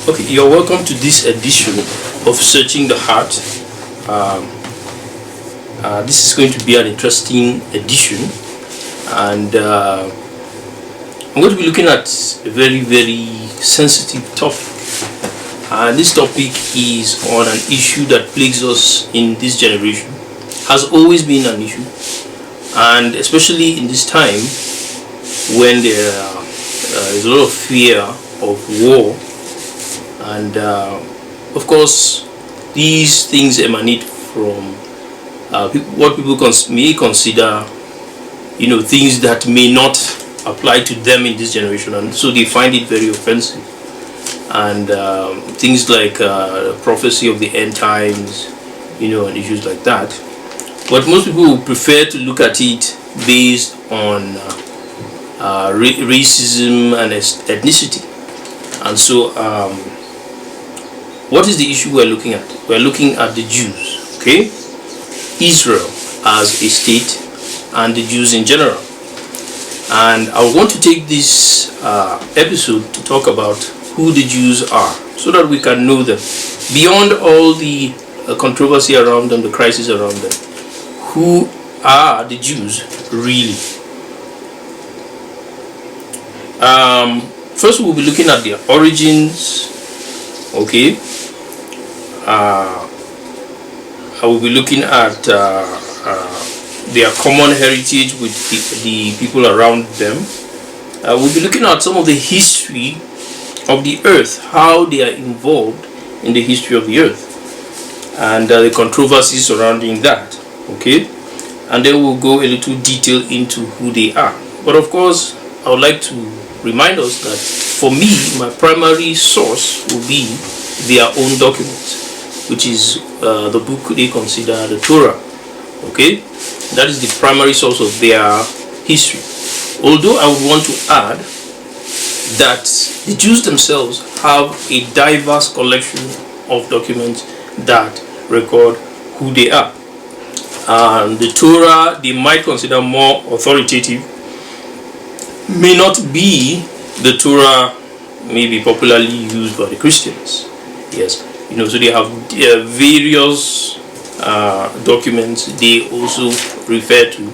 Okay, you're welcome to this edition of Searching the Heart. Um, this is going to be an interesting edition, and I'm going to be looking at a very, very sensitive topic. And this topic is on an issue that plagues us in this generation, has always been an issue, and especially in this time when there is a lot of fear of war. And of course, these things emanate from what people may consider, things that may not apply to them in this generation, and so they find it very offensive. And things like prophecy of the end times, and issues like that. But most people would prefer to look at it based on racism and ethnicity. And so, what is the issue we're looking at? We're looking at the Jews, okay? Israel as a state and the Jews in general. And I want to take this episode to talk about who the Jews are, so that we can know them. Beyond all the controversy around them, the crisis around them, who are the Jews really? First, we'll be looking at their origins, okay? I will be looking at their common heritage with the people around them. We'll be looking at some of the history of the earth, how they are involved in the history of the earth, and the controversies surrounding that, okay? And then we'll go a little detail into who they are. But of course, I would like to remind us that for me, my primary source will be their own documents, which is the book they consider the Torah. Okay, that is the primary source of their history. Although I would want to add that the Jews themselves have a diverse collection of documents that record who they are. And the Torah they might consider more authoritative may not be the Torah maybe popularly used by the Christians. Yes, so they have various documents they also refer to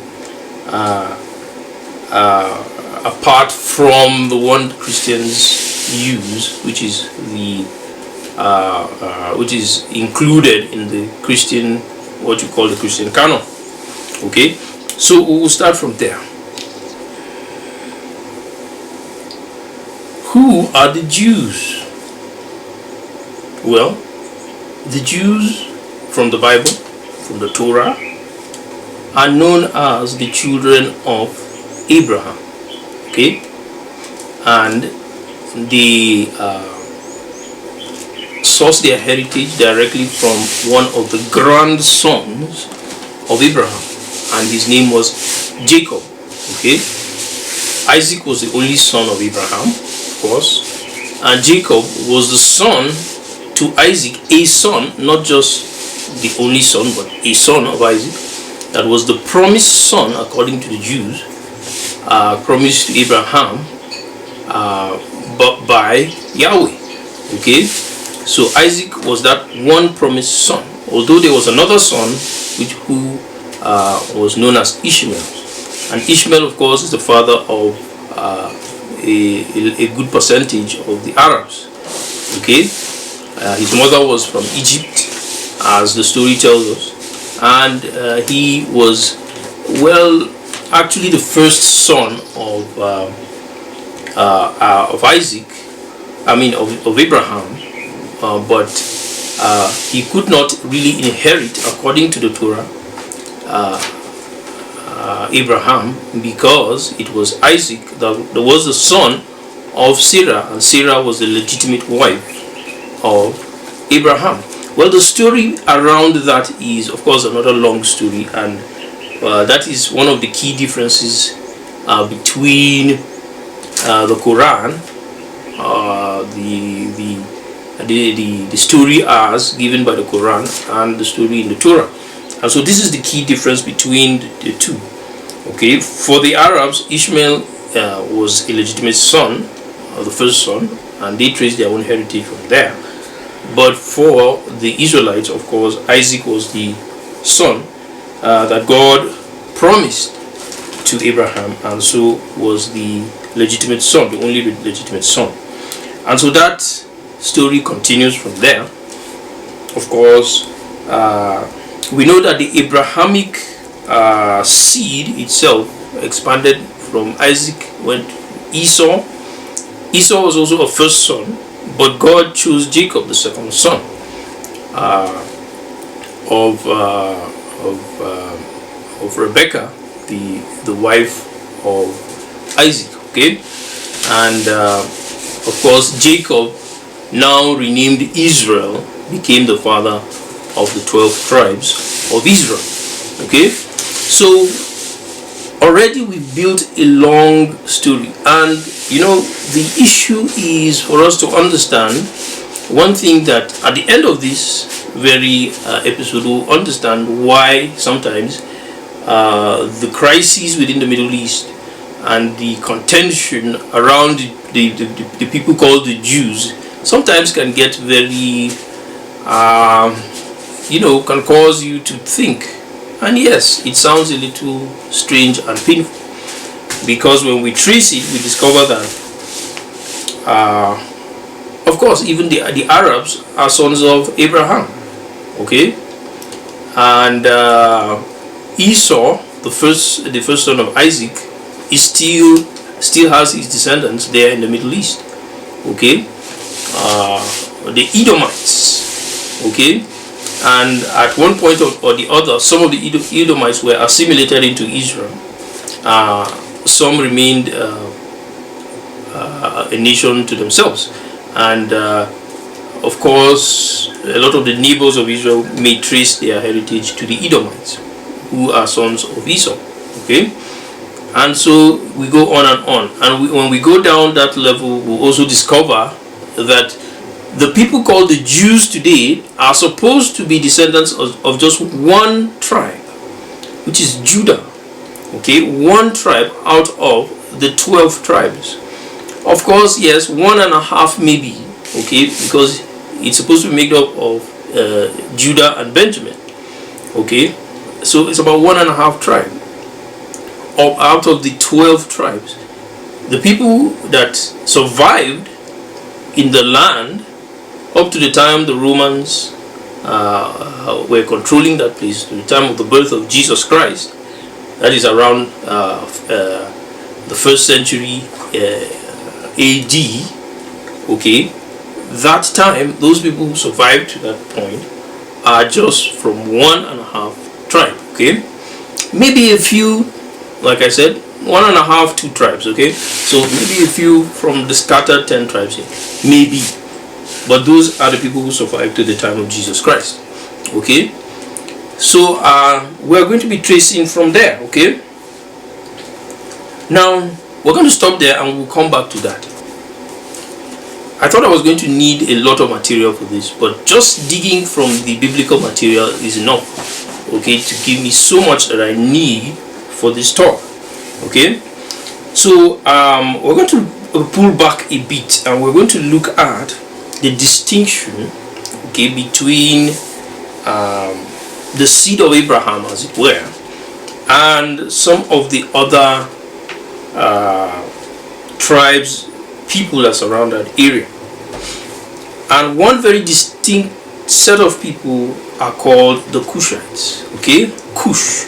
apart from the one Christians use, which is which is included in the Christian, what you call the Christian canon. Okay, so we will start from there. Who are the Jews? Well, the Jews from the Bible, from the Torah, are known as the children of Abraham. Okay? And they source their heritage directly from one of the grandsons of Abraham, and his name was Jacob. Okay? Isaac was the only son of Abraham, of course, and Jacob was the son to Isaac, a son, not just the only son, but a son of Isaac, that was the promised son, according to the Jews, promised to Abraham but by Yahweh. Okay, so Isaac was that one promised son, although there was another son who was known as Ishmael. And Ishmael, of course, is the father of a good percentage of the Arabs. Okay, his mother was from Egypt, as the story tells us, and he was, actually the first son of Isaac, of Abraham, but he could not really inherit, according to the Torah, Abraham, because it was Isaac that was the son of Sarah, and Sarah was the legitimate wife of Abraham. Well, the story around that is, of course, another long story, and that is one of the key differences between the Quran, the story as given by the Quran, and the story in the Torah. And so this is the key difference between the two. Okay, for the Arabs, Ishmael was a legitimate son, the first son, and they trace their own heritage from there. But for the Israelites, of course, Isaac was the son that God promised to Abraham, and so was the legitimate son, the only legitimate son. And so that story continues from there. Of course, we know that the Abrahamic seed itself expanded from Isaac, went to Esau. Esau was also a first son, but God chose Jacob, the second son of Rebekah, the wife of Isaac. Okay, and of course Jacob, now renamed Israel, became the father of the 12 tribes of Israel. Okay, so already we've built a long story, and the issue is for us to understand one thing, that at the end of this very episode we'll understand why sometimes the crises within the Middle East and the contention around the people called the Jews sometimes can get very can cause you to think. And yes, it sounds a little strange and painful, because when we trace it, we discover that of course even the Arabs are sons of Abraham. Okay, and Esau, the first son of Isaac, is still has his descendants there in the Middle East. Okay, the Edomites. Okay, and at one point or the other, some of the Edomites were assimilated into Israel. Some remained a nation to themselves, and of course a lot of the neighbors of Israel may trace their heritage to the Edomites, who are sons of Esau. Okay, and so we go on and on, and when we go down that level, we'll also discover that the people called the Jews today are supposed to be descendants of just one tribe, which is Judah. Okay, one tribe out of the 12 tribes. Of course, yes, 1.5 maybe. Okay, because it's supposed to be made up of Judah and Benjamin. Okay, so it's about 1.5 tribe out of the 12 tribes. The people that survived in the land up to the time the Romans were controlling that place, to the time of the birth of Jesus Christ, that is around the 1st century AD. Okay, that time, those people who survived to that point are just from 1.5 tribe. Okay, maybe a few, like I said, 1.5, 2 tribes. Okay, so maybe a few from the scattered 10 tribes here, maybe. But those are the people who survived to the time of Jesus Christ. Okay, so we're going to be tracing from there. Okay, now we're going to stop there and we'll come back to that. I thought I was going to need a lot of material for this, but just digging from the biblical material is enough, okay, to give me so much that I need for this talk. Okay, so we're going to pull back a bit and we're going to look at the distinction, okay, between the seed of Abraham, as it were, and some of the other tribes, people that surround that area. And one very distinct set of people are called the Cushites. Okay, Cush,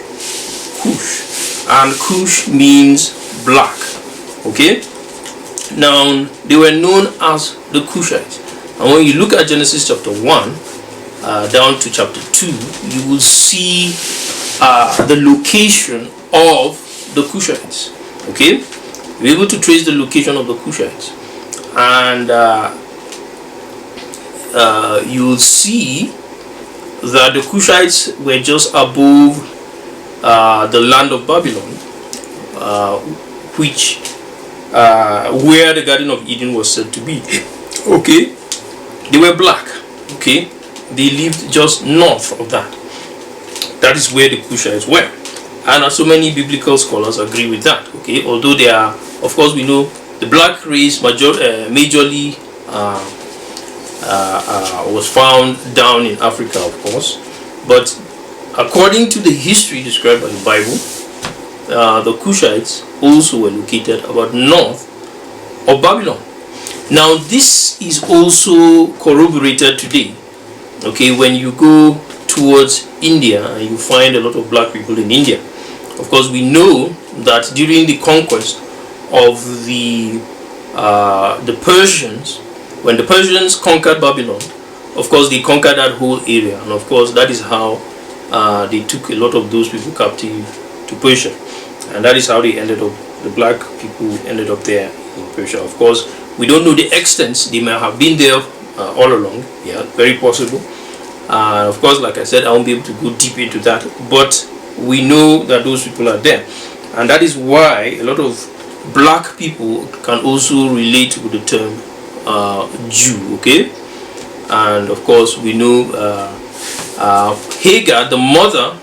and Cush means black. Okay, now they were known as the Cushites. And when you look at Genesis chapter 1 down to chapter 2, you will see the location of the Cushites. Okay, you're able to trace the location of the Cushites, and you will see that the Cushites were just above the land of Babylon, which where the Garden of Eden was said to be. Okay, they were black. Okay, they lived just north of that. That is where the Cushites were, and so many biblical scholars agree with that. Okay, although they are, of course, we know the black race majorly was found down in Africa, of course. But according to the history described by the Bible, the Cushites also were located about north of Babylon. Now this is also corroborated today. Okay, when you go towards India and you find a lot of black people in India. Of course, we know that during the conquest of the Persians, when the Persians conquered Babylon, of course they conquered that whole area, and of course that is how they took a lot of those people captive to Persia, and that is how they ended up, the black people ended up there in Persia. Of course, we don't know the extent. They may have been there all along. Yeah, very possible. Of course, like I said, I won't be able to go deep into that, but we know that those people are there, and that is why a lot of black people can also relate with the term Jew. Okay, and of course we know Hagar, the mother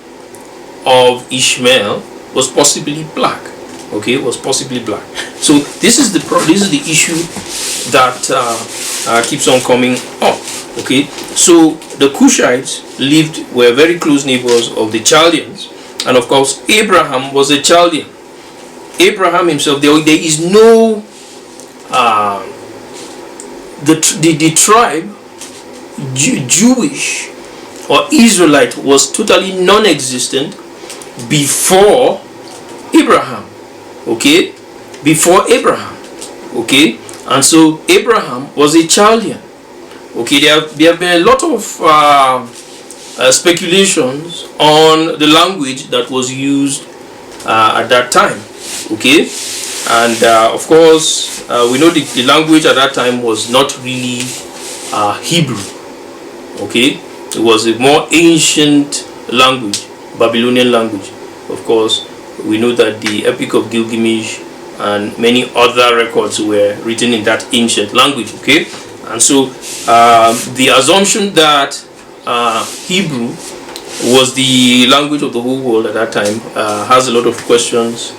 of Ishmael, was possibly black. Okay, was possibly black. So this is the issue that keeps on coming up. Okay, so the Cushites were very close neighbors of the Chaldeans, and of course Abraham was a Chaldean. Abraham himself, there is no the tribe Jewish or Israelite was totally non-existent before Abraham. Okay, before Abraham. Okay, and so Abraham was a Chaldean. Okay, there have been a lot of speculations on the language that was used at that time. Okay, and of course we know the language at that time was not really Hebrew. Okay, it was a more ancient language, Babylonian language. Of course, we know that the Epic of Gilgamesh and many other records were written in that ancient language. Okay, and so the assumption that Hebrew was the language of the whole world at that time has a lot of questions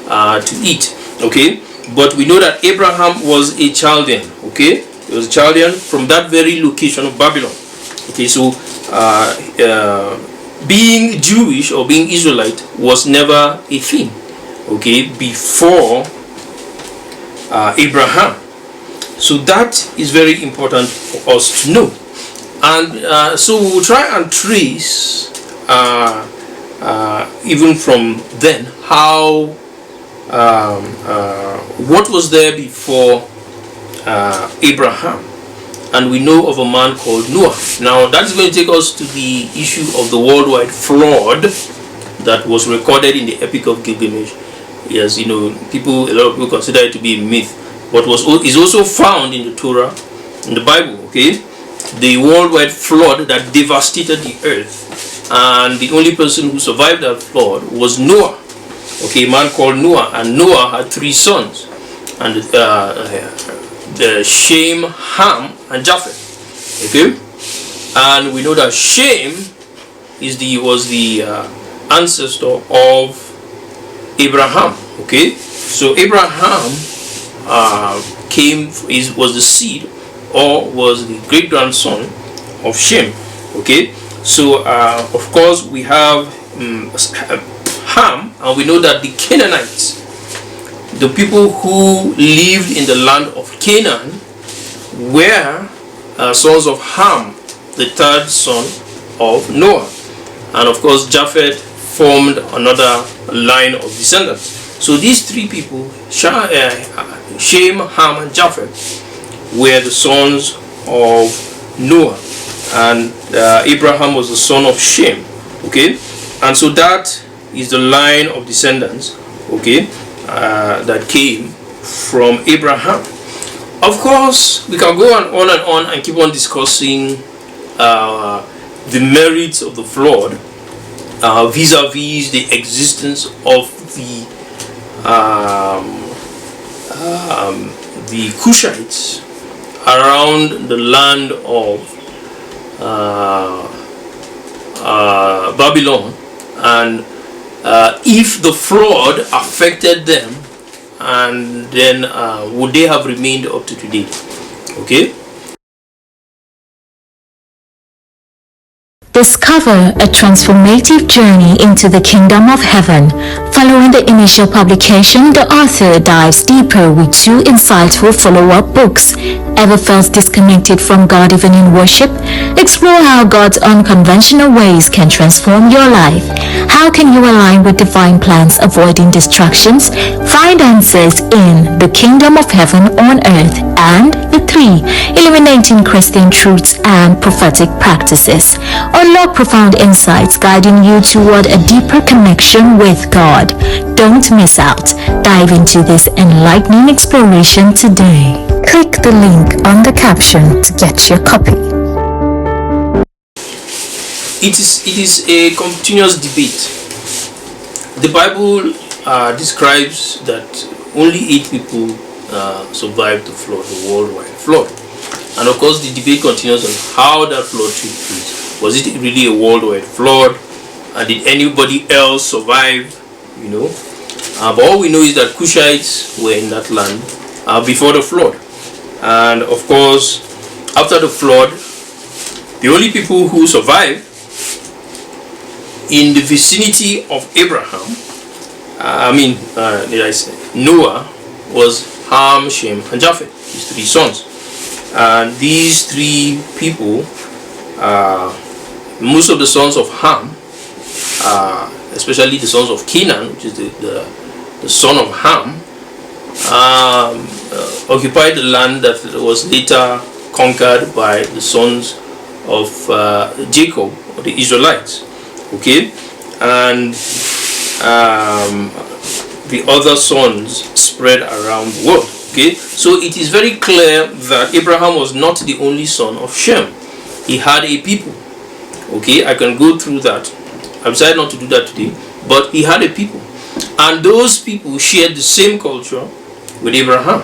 to it. Okay, but we know that Abraham was a Chaldean. Okay, he was a Chaldean from that very location of Babylon. Okay, so being Jewish or being Israelite was never a thing. Okay, before Abraham. So that is very important for us to know. And so we will try and trace even from then how what was there before Abraham. And we know of a man called Noah. Now that is going to take us to the issue of the worldwide flood that was recorded in the Epic of Gilgamesh. Yes, you know, a lot of people consider it to be a myth, but is also found in the Torah, in the Bible. Okay, the worldwide flood that devastated the earth, and the only person who survived that flood was Noah. Okay, a man called Noah, and Noah had 3 sons, and the Shem, Ham, and Japheth. Okay, and we know that Shem was the ancestor of Abraham. Okay, so Abraham was the seed, or was the great grandson of Shem. Okay, so of course we have Ham, and we know that the Canaanites, the people who lived in the land of Canaan, were sons of Ham, the 3rd son of Noah, and of course Japheth formed another line of descendants. So these 3 people, Shem, Ham, and Japheth, were the sons of Noah, and Abraham was the son of Shem. Okay, and so that is the line of descendants. Okay, that came from Abraham. Of course, we can go on and keep on discussing the merits of the flood vis-a-vis the existence of the Cushites around the land of Babylon, and if the flood affected them, and then would they have remained up to today? Okay, Discover a transformative journey into the kingdom of heaven. Following the initial publication, the author dives deeper with two insightful follow-up books. Ever felt disconnected from God even in worship? Explore how God's unconventional ways can transform your life. How can you align with divine plans, avoiding distractions? Find answers in The Kingdom of Heaven on Earth and The 3, Illuminating Christian Truths and Prophetic Practices. Unlock profound insights guiding you toward a deeper connection with God. Don't miss out. Dive into this enlightening exploration today. Click the link on the caption to get your copy. It is a continuous debate. The Bible describes that only 8 people survived the flood, the worldwide flood. And of course the debate continues on how that flood took place. Was it really a worldwide flood? Did anybody else survive? But all we know is that Cushites were in that land before the flood. And of course, after the flood, the only people who survived in the vicinity of Abraham, Noah, was Ham, Shem, and Japheth, his 3 sons. And these 3 people, most of the sons of Ham, especially the sons of Canaan, which is the son of Ham, occupied the land that was later conquered by the sons of Jacob, or the Israelites. Okay, and the other sons spread around the world. Okay, so it is very clear that Abraham was not the only son of Shem. He had a people. Okay, I can go through that. I've decided not to do that today, but he had a people, and those people shared the same culture with Abraham.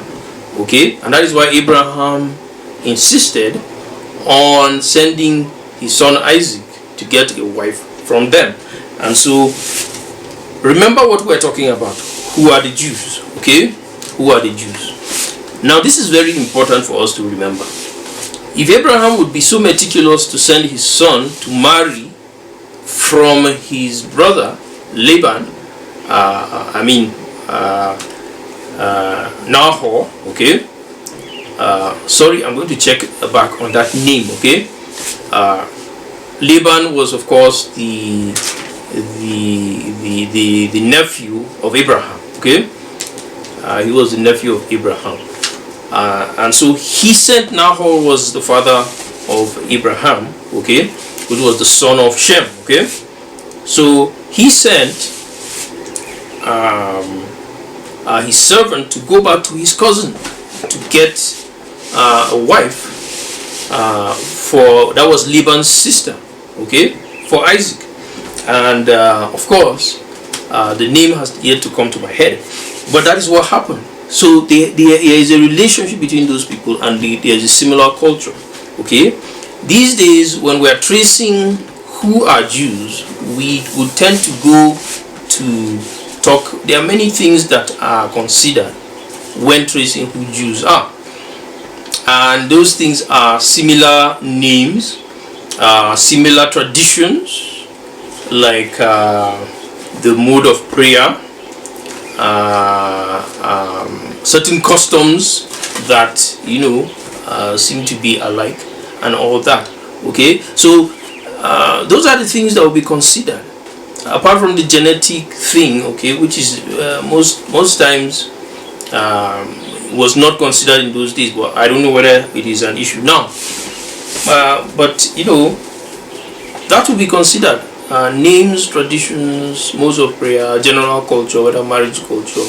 Okay, and that is why Abraham insisted on sending his son Isaac to get a wife from them. And so remember what we're talking about. Who are the Jews? Okay, who are the Jews? Now this is very important for us to remember. If Abraham would be so meticulous to send his son to marry from his brother Laban, Nahor, okay, sorry, I'm going to check back on that name. Okay, Laban was of course the nephew of Abraham. Okay, he was the nephew of Abraham, and so he sent. Nahor was the father of Abraham, okay, which was the son of Shem. Okay, so he sent his servant to go back to his cousin to get a wife for, that was Laban's sister, okay, for Isaac. And of course the name has yet to come to my head, but that is what happened. So there is a relationship between those people, and there is a similar culture. Okay, these days when we are tracing who are Jews, we would tend to go to talk. There are many things that are considered when tracing who Jews are, and those things are similar names, similar traditions, like the mode of prayer, certain customs that seem to be alike, and all that. Okay, so those are the things that will be considered, apart from the genetic thing, okay, which is most times was not considered in those days, but I don't know whether it is an issue now. But that will be considered. Names, traditions, modes of prayer, general culture, whether marriage culture,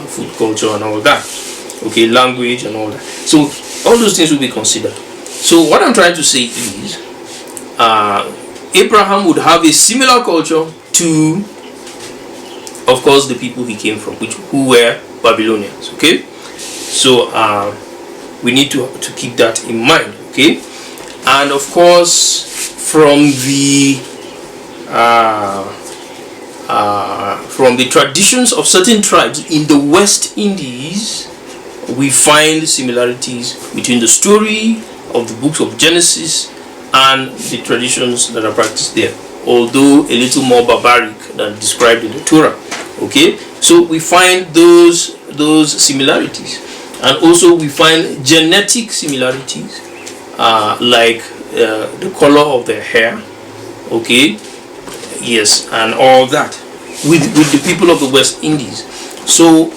food culture, and all that. Okay, language and all that. So all those things will be considered. So what I'm trying to say is, Abraham would have a similar culture to, of course, the people he came from, who were Babylonians. Okay, so we need to keep that in mind. Okay, and of course, from the traditions of certain tribes in the West Indies, we find similarities between the story of the books of Genesis and the traditions that are practiced there, although a little more barbaric than described in the Torah. Okay, so we find those similarities, and also we find genetic similarities, like the color of their hair. Okay, yes, and all that with the people of the West Indies. So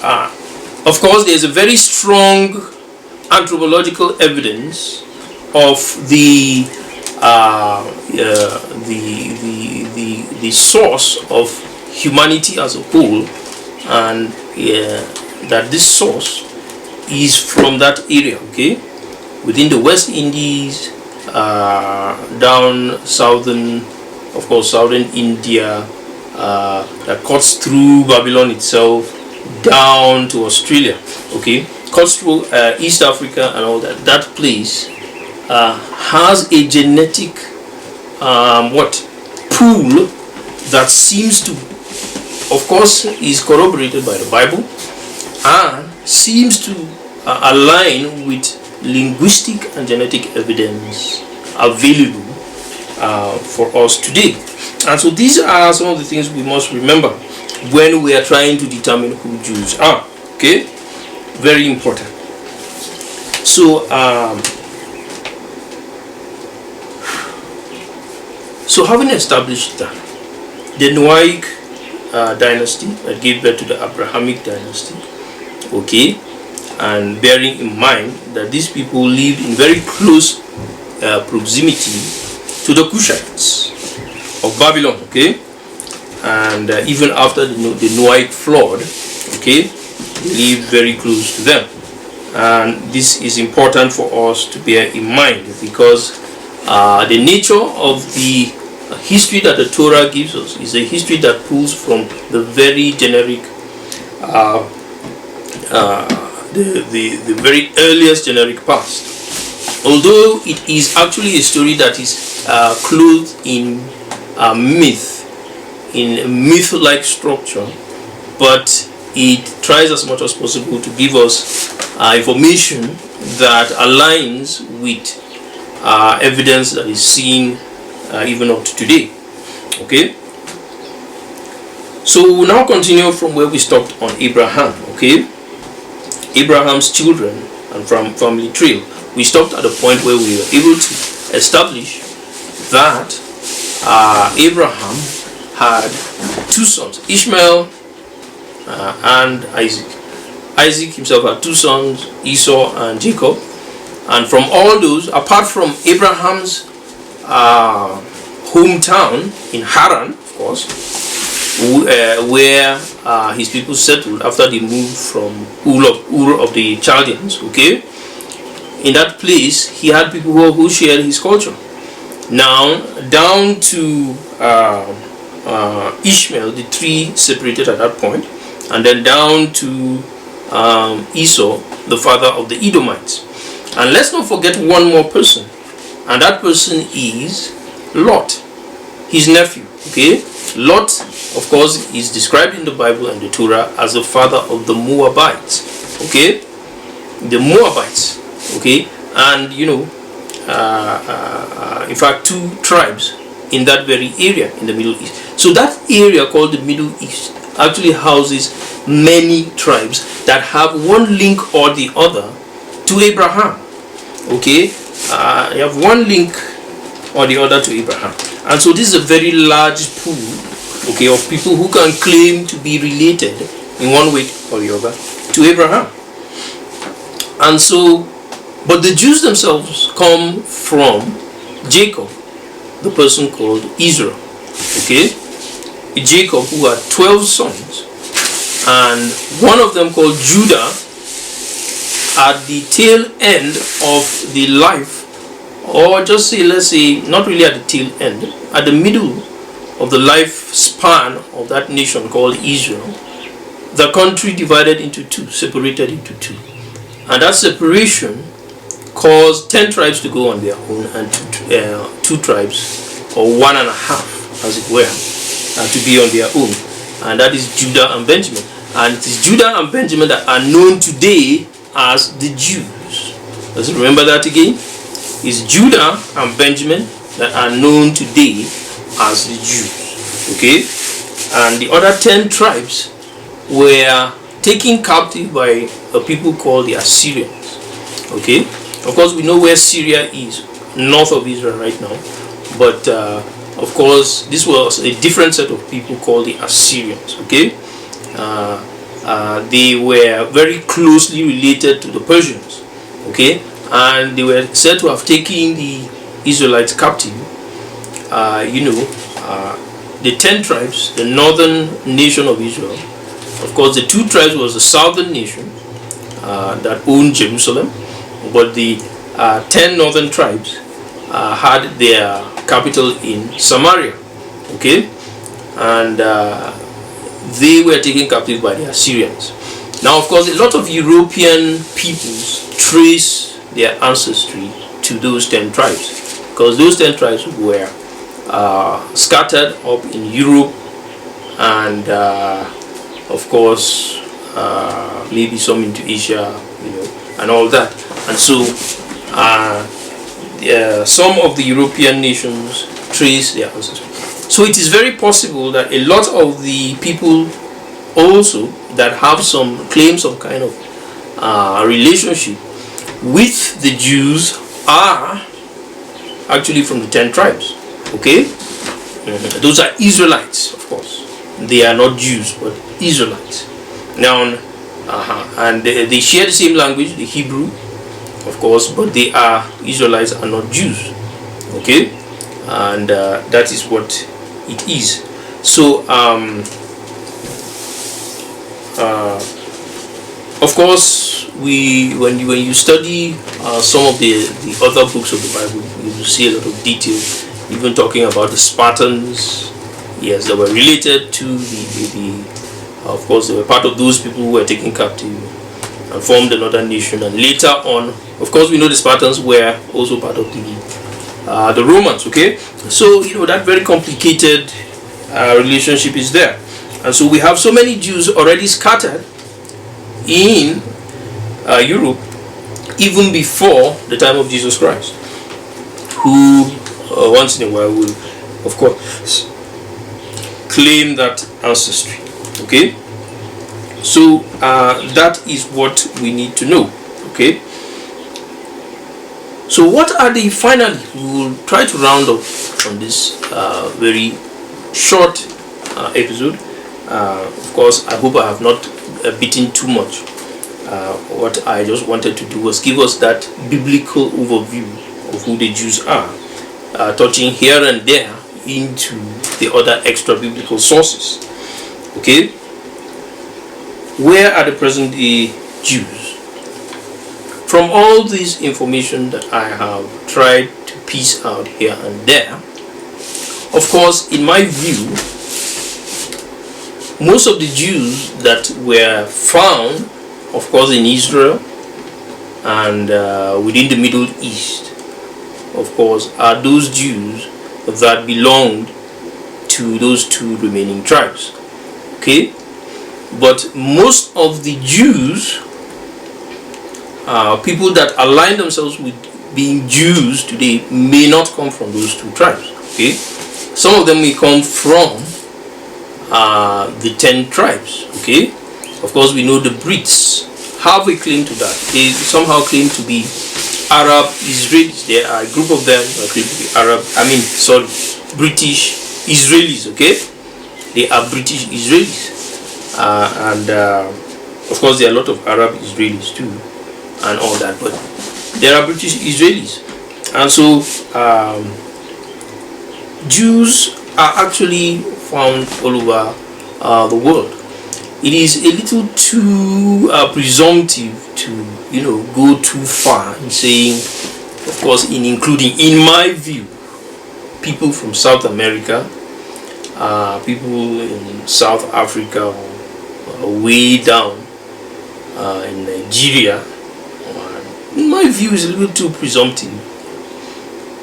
of course there's a very strong anthropological evidence of the source of humanity as a whole, and that this source is from that area, okay, within the West Indies, down southern, of course, southern India, that cuts through Babylon itself, down to Australia, okay, cuts through East Africa and all that. That place has a genetic pool that seems to, of course, is corroborated by the Bible, and seems to align with linguistic and genetic evidence available for us today. And so these are some of the things we must remember when we are trying to determine who Jews are. Okay, very important. So so having established that the Noahic dynasty that gave birth to the Abrahamic dynasty, okay, and bearing in mind that these people lived in very close proximity to the Cushites of Babylon, okay, and even after the Noahic flood, okay, they lived very close to them. And this is important for us to bear in mind, because the nature of the history that the Torah gives us is a history that pulls from the very generic, the very earliest generic past. Although it is actually a story that is clothed in myth, in a myth-like structure, but it tries as much as possible to give us information that aligns with evidence that is seen even up to today. Okay, so we'll now continue from where we stopped on Abraham. Okay, Abraham's children and from family tree. We stopped at the point where we were able to establish that Abraham had two sons, Ishmael and Isaac. Isaac himself had two sons, Esau and Jacob. And from all those, apart from Abraham's hometown in Haran, of course, where his people settled after they moved from Ur of the Chaldeans, okay, in that place he had people who shared his culture. Now down to Ishmael, the three separated at that point, and then down to Esau, the father of the Edomites. And let's not forget one more person, and that person is Lot, his nephew. Okay, Lot, of course, is described in the Bible and the Torah as the father of the Moabites. Okay, the Moabites. Okay, and you know, in fact, two tribes in that very area in the Middle East. So that area called the Middle East actually houses many tribes that have one link or the other to Abraham. Okay, you have one link or the other to Abraham, and so this is a very large pool, okay, of people who can claim to be related in one way or the other to Abraham. And so, but the Jews themselves come from Jacob, the person called Israel. Okay, Jacob, who had 12 sons, and one of them called Judah, at the tail end of the life, or just say, let's say, not really at the tail end, at the middle of the lifespan of that nation called Israel, the country divided into two, separated into two. And that separation caused 10 tribes to go on their own, and two tribes, or 1.5 as it were, to be on their own. And that is Judah and Benjamin. And it is Judah and Benjamin that are known today as the Jews. Let's remember that again. It's Judah and Benjamin that are known today as the Jews. Okay, and the other 10 tribes were taken captive by a people called the Assyrians. Okay, of course we know where Syria is, north of Israel right now, but of course this was a different set of people called the Assyrians. Okay, they were very closely related to the Persians. Okay, and they were said to have taken the Israelites captive. The 10 tribes, the northern nation of Israel. Of course, the 2 tribes was the southern nation that owned Jerusalem, but the 10 northern tribes had their capital in Samaria. Okay, and they were taken captive by the Assyrians. Now, of course, a lot of European peoples trace their ancestry to those 10 tribes, because those 10 tribes were scattered up in Europe, and of course maybe some into Asia, and all that. And so some of the European nations trace their ancestry. So it is very possible that a lot of the people also that have some claim some kind of relationship with the Jews are actually from the 10 tribes. Okay, those are Israelites, of course. They are not Jews, but Israelites. Now, and they share the same language, the Hebrew, of course, but they are Israelites, are not Jews. Okay, and that is what it is. So, of course, when you study some of the other books of the Bible, you will see a lot of detail. Even talking about the Spartans, yes, they were related to of course, they were part of those people who were taken captive and formed another nation. And later on, of course, we know the Spartans were also part of the Romans. Okay, so that very complicated relationship is there, and so we have so many Jews already scattered in Europe even before the time of Jesus Christ, who once in a while will, of course, claim that ancestry. Okay, so that is what we need to know. Okay, so what are the, finally we will try to round up on this very short episode. Of course, I hope I have not beaten too much. What I just wanted to do was give us that biblical overview of who the Jews are, touching here and there into the other extra biblical sources. Okay, where are the present day Jews? From all this information that I have tried to piece out here and there, of course, in my view, most of the Jews that were found, of course, in Israel and within the Middle East, of course, are those Jews that belonged to those 2 remaining tribes. Okay, but most of the Jews, people that align themselves with being Jews today, may not come from those 2 tribes. Okay, some of them may come from the 10 tribes. Okay, of course, we know the Brits have a claim to that. They somehow claim to be Arab Israelis. There are a group of them that claim to be British Israelis. Okay, they are British Israelis, and of course there are a lot of Arab Israelis too, and all that. But there are British Israelis, and so Jews are actually found all over the world. It is a little too presumptive to go too far in saying, of course, in including, in my view, people from South America, people in South Africa, way down in Nigeria. In my view, is a little too presumptive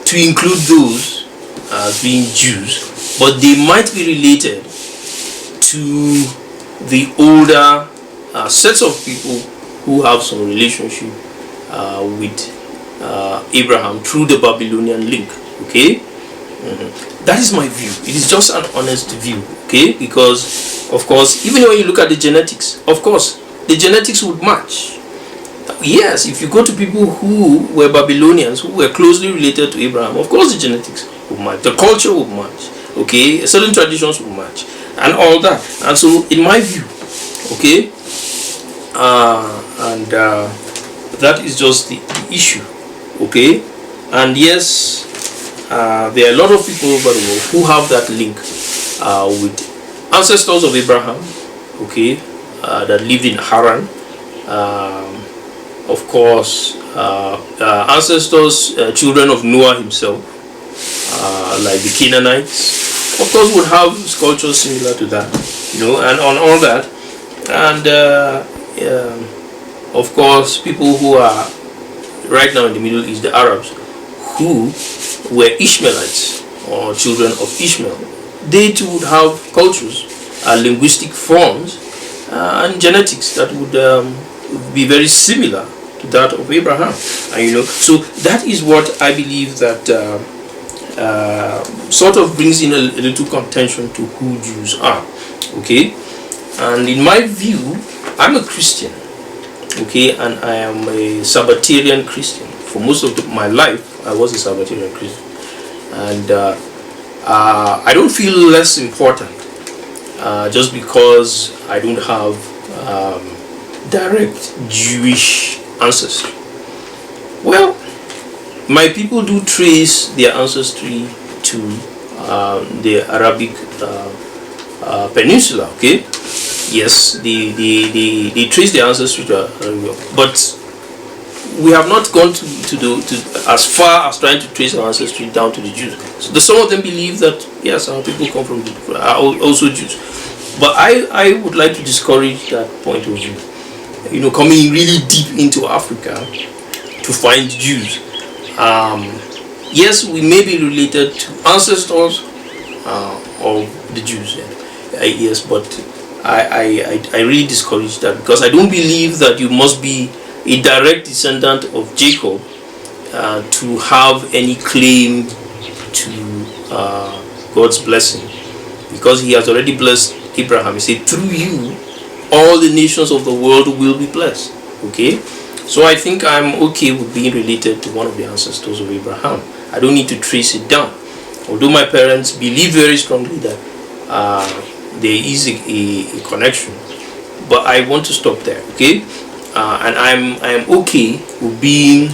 to include those as being Jews, but they might be related to the older sets of people who have some relationship with Abraham through the Babylonian link. Okay, That is my view. It is just an honest view, okay? Because, of course, even when you look at the genetics, of course, the genetics would match. Yes, if you go to people who were Babylonians, who were closely related to Abraham, of course the genetics would match, the culture would match, okay? Certain traditions would match, and all that. And so, in my view, okay, that is just the issue, okay? And yes, there are a lot of people over the world who have that link with ancestors of Abraham, okay, that lived in Haran. Of course, ancestors, children of Noah himself, like the Canaanites, of course, would have sculptures similar to that, and on all that. And of course, people who are right now in the Middle East, the Arabs, who were Ishmaelites or children of Ishmael, they too would have cultures, linguistic forms, and genetics that would be very similar to that of Abraham. And so that is what I believe that sort of brings in a little contention to who Jews are, okay? And in my view, I'm a Christian, okay, and I am a Sabbatarian Christian. For most of my life, I was a Sabbatarian Christian, and I don't feel less important just because I don't have direct Jewish ancestry. Well, my people do trace their ancestry to the Arabic Peninsula, okay? Yes, they trace their ancestry to Arabia, but we have not gone to as far as trying to trace our ancestry down to the Jews. So some of them believe that yes, our people come from are also Jews, but I would like to discourage that point of view. Coming really deep into Africa to find Jews. Yes, we may be related to ancestors of the Jews. Yes, but I really discourage that, because I don't believe that you must be a direct descendant of Jacob to have any claim to God's blessing, because he has already blessed Abraham. He said, through you all the nations of the world will be blessed, okay? So I think I'm okay with being related to one of the ancestors of Abraham. I don't need to trace it down, although my parents believe very strongly that there is a connection, but I want to stop there, okay? And I'm okay with being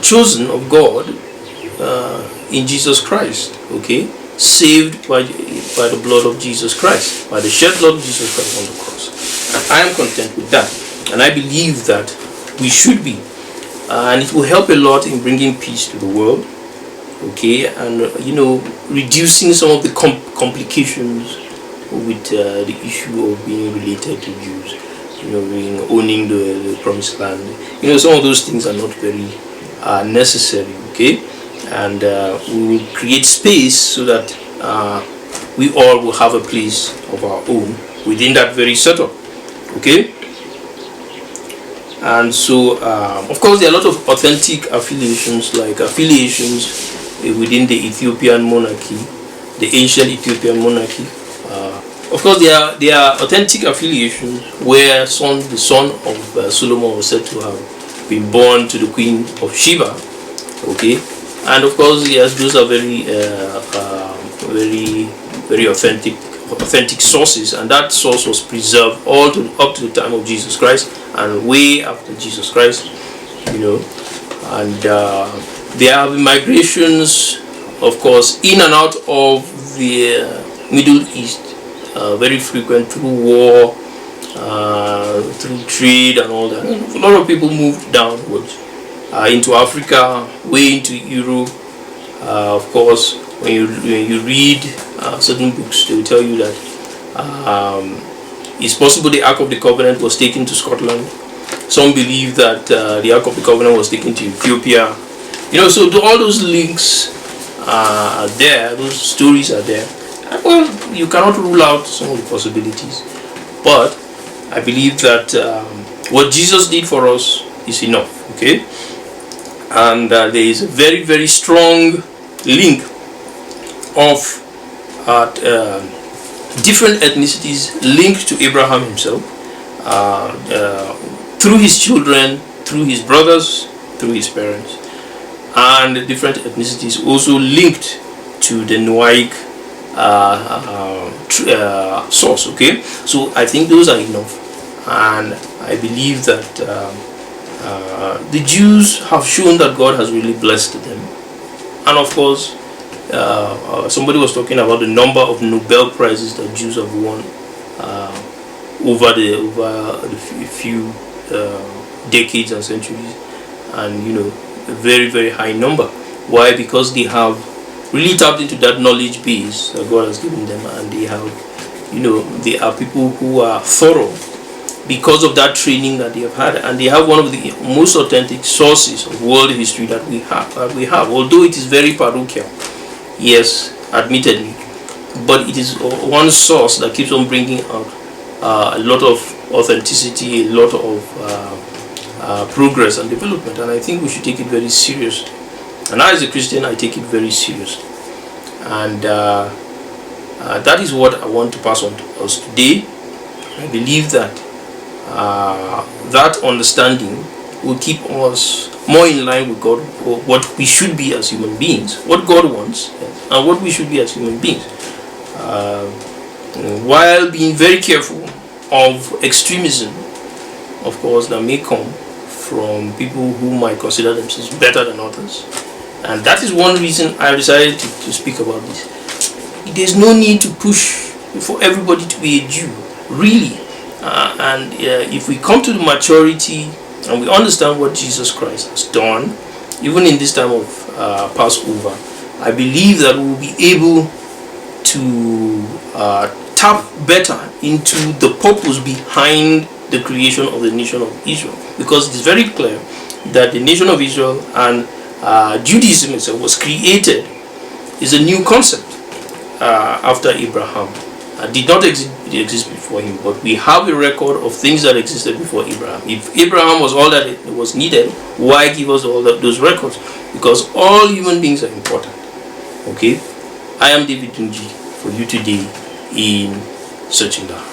chosen of God in Jesus Christ, okay? Saved by the blood of Jesus Christ, by the shed blood of Jesus Christ on the cross. And I am content with that, and I believe that we should be, and it will help a lot in bringing peace to the world, okay, and reducing some of the complications with the issue of being related to Jews, owning the promised land. Some of those things are not very necessary, okay? And we will create space so that we all will have a place of our own within that very setup, okay? And so, of course, there are a lot of authentic affiliations, like affiliations within the Ethiopian monarchy, the ancient Ethiopian monarchy. Of course, there are authentic affiliations where the son of Solomon was said to have been born to the Queen of Sheba, okay? And of course, yes, those are very, very authentic sources, and that source was preserved up to the time of Jesus Christ and way after Jesus Christ, And there have been migrations, of course, in and out of the Middle East, very frequent through war, through trade and all that. A lot of people moved downwards into Africa, way into Europe. Of course, when you read certain books, they will tell you that it's possible the Ark of the Covenant was taken to Scotland. Some believe that the Ark of the Covenant was taken to Ethiopia. So all those links are there, those stories are there. Well, you cannot rule out some of the possibilities, but I believe that what Jesus did for us is enough, okay? And there is a very, very strong link of different ethnicities linked to Abraham himself, through his children, through his brothers, through his parents, and different ethnicities also linked to the Noahic source. Okay, so I think those are enough, and I believe that the Jews have shown that God has really blessed them. And of course, somebody was talking about the number of Nobel Prizes that Jews have won over the few decades and centuries, and a very, very high number. Why? Because they have really tapped into that knowledge base that God has given them, and they have, they are people who are thorough because of that training that they have had, and they have one of the most authentic sources of world history that we have. Although it is very parochial, yes, admittedly, but it is one source that keeps on bringing out a lot of authenticity, a lot of progress and development, and I think we should take it very seriously. And I, as a Christian, I take it very seriously, and that is what I want to pass on to us today. I believe that that understanding will keep us more in line with God, or what we should be as human beings, what God wants, and what we should be as human beings, while being very careful of extremism, of course, that may come from people who might consider themselves better than others. And that is one reason I decided to speak about this. There's no need to push for everybody to be a Jew, really. And if we come to the maturity and we understand what Jesus Christ has done, even in this time of Passover, I believe that we will be able to tap better into the purpose behind the creation of the nation of Israel, because it is very clear that the nation of Israel and Judaism itself was created, is a new concept after Abraham. Did not exist before him, but we have a record of things that existed before Abraham. If Abraham was all that it was needed, why give us all those records? Because all human beings are important. Okay, I am David Tunji for you today in Searching the Heart.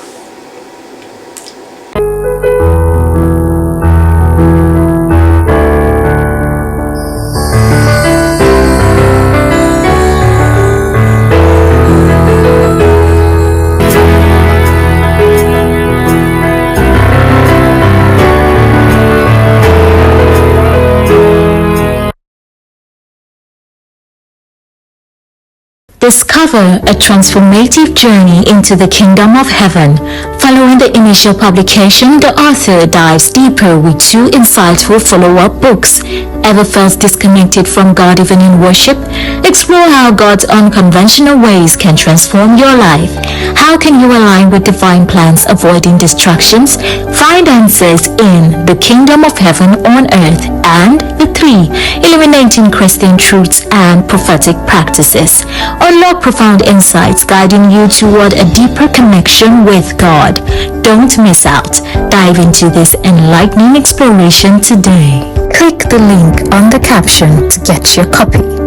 Discover a transformative journey into the kingdom of heaven. Following the initial publication, the author dives deeper with two insightful follow-up books. Ever felt disconnected from God even in worship? Explore how God's unconventional ways can transform your life. How can you align with divine plans, avoiding distractions? Find answers in The Kingdom of Heaven on Earth and The 3, Illuminating Christian Truths and Prophetic Practices. Unlock profound insights guiding you toward a deeper connection with God. Don't miss out. Dive into this enlightening exploration today. Click the link on the caption to get your copy.